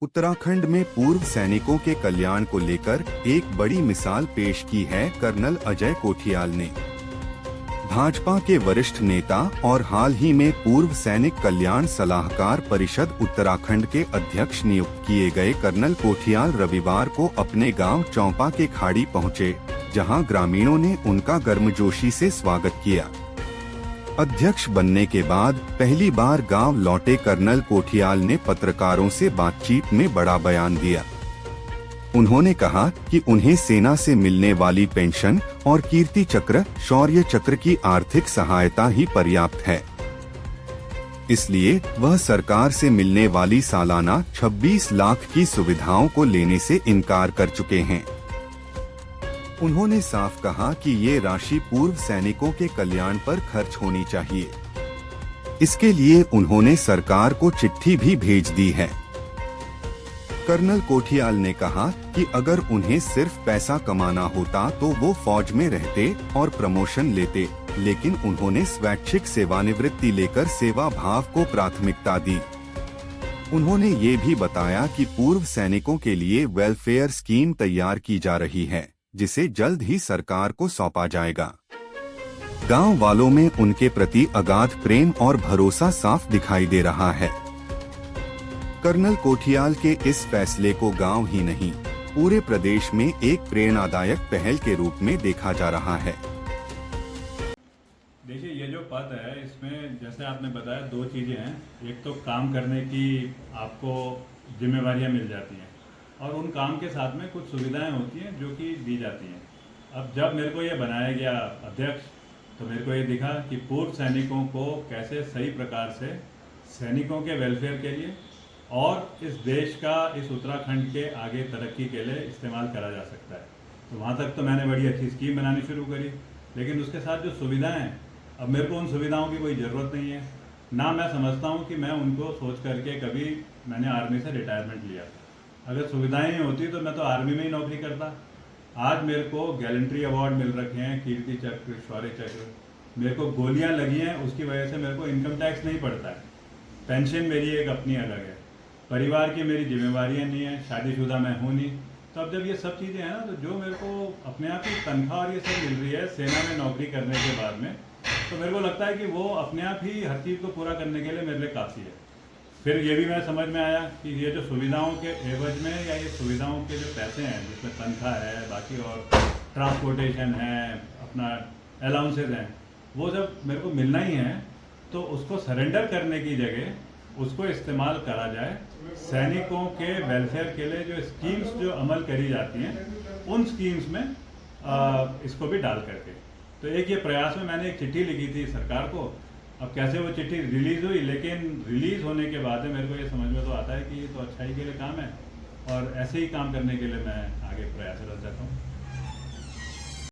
उत्तराखंड में पूर्व सैनिकों के कल्याण को लेकर एक बड़ी मिसाल पेश की है कर्नल अजय कोठियाल ने। भाजपा के वरिष्ठ नेता और हाल ही में पूर्व सैनिक कल्याण सलाहकार परिषद उत्तराखंड के अध्यक्ष नियुक्त किए गए कर्नल कोठियाल रविवार को अपने गांव चौंपा के खाड़ी पहुंचे, जहां ग्रामीणों ने उनका गर्मजोशी से स्वागत किया। अध्यक्ष बनने के बाद पहली बार गांव लौटे कर्नल कोठियाल ने पत्रकारों से बातचीत में बड़ा बयान दिया। उन्होंने कहा कि उन्हें सेना से मिलने वाली पेंशन और कीर्ति चक्र, शौर्य चक्र की आर्थिक सहायता ही पर्याप्त है, इसलिए वह सरकार से मिलने वाली सालाना 26 लाख की सुविधाओं को लेने से इनकार कर चुके हैं। उन्होंने साफ कहा कि ये राशि पूर्व सैनिकों के कल्याण पर खर्च होनी चाहिए। इसके लिए उन्होंने सरकार को चिट्ठी भी भेज दी है। कर्नल कोठियाल ने कहा कि अगर उन्हें सिर्फ पैसा कमाना होता तो वो फौज में रहते और प्रमोशन लेते, लेकिन उन्होंने स्वैच्छिक सेवानिवृत्ति लेकर सेवा भाव को प्राथमिकता दी। उन्होंने ये भी बताया कि पूर्व सैनिकों के लिए वेलफेयर स्कीम तैयार की जा रही है, जिसे जल्द ही सरकार को सौंपा जाएगा। गांव वालों में उनके प्रति अगाध प्रेम और भरोसा साफ दिखाई दे रहा है। कर्नल कोठियाल के इस फैसले को गांव ही नहीं, पूरे प्रदेश में एक प्रेरणादायक पहल के रूप में देखा जा रहा है। देखिए, ये जो पद है इसमें जैसे आपने बताया दो चीजें हैं। एक तो काम करने की आपको जिम्मेवारियां मिल जाती हैं और उन काम के साथ में कुछ सुविधाएं होती हैं जो कि दी जाती हैं। अब जब मेरे को ये बनाया गया अध्यक्ष, तो मेरे को ये दिखा कि पूर्व सैनिकों को कैसे सही प्रकार से सैनिकों के वेलफेयर के लिए और इस देश का, इस उत्तराखंड के आगे तरक्की के लिए इस्तेमाल करा जा सकता है। तो वहाँ तक तो मैंने बड़ी अच्छी स्कीम बनानी शुरू करी, लेकिन उसके साथ जो सुविधाएँ हैं, अब मेरे को उन सुविधाओं की कोई ज़रूरत नहीं है। ना मैं समझता हूँ कि मैं उनको सोच करके कभी मैंने आर्मी से रिटायरमेंट लिया। अगर सुविधाएं नहीं होती तो मैं तो आर्मी में ही नौकरी करता। आज मेरे को गैलेंट्री अवार्ड मिल रखे हैं, कीर्ति चक्र, शौर्य चक्र, मेरे को गोलियां लगी हैं, उसकी वजह से मेरे को इनकम टैक्स नहीं पड़ता है। पेंशन मेरी एक अपनी अलग है, परिवार की मेरी जिम्मेवारियां नहीं है, शादीशुदा मैं हूँ नहीं। तो अब जब ये सब चीज़ें हैं ना, तो जो मेरे को अपने आप ही तनख्वाह और ये सब मिल रही है सेना में नौकरी करने के बाद में, तो मेरे को लगता है कि वो अपने आप ही हर चीज़ को पूरा करने के लिए मेरे लिए काफ़ी है। फिर ये भी मैं समझ में आया कि ये जो सुविधाओं के एवज में या ये सुविधाओं के जो पैसे हैं, जिसमें तनख्वाह है, बाकी और ट्रांसपोर्टेशन है, अपना अलाउंसेज हैं, वो जब मेरे को मिलना ही है तो उसको सरेंडर करने की जगह उसको इस्तेमाल करा जाए सैनिकों के वेलफेयर के लिए। जो स्कीम्स जो अमल करी जाती हैं उन स्कीम्स में इसको भी डाल करके, तो एक ये प्रयास में मैंने एक चिट्ठी लिखी थी सरकार को। अब कैसे वो चिट्ठी रिलीज़ हुई, लेकिन रिलीज़ होने के बाद मेरे को ये समझ में तो आता है कि ये तो अच्छाई के लिए काम है और ऐसे ही काम करने के लिए मैं आगे प्रयासरत रहता हूँ।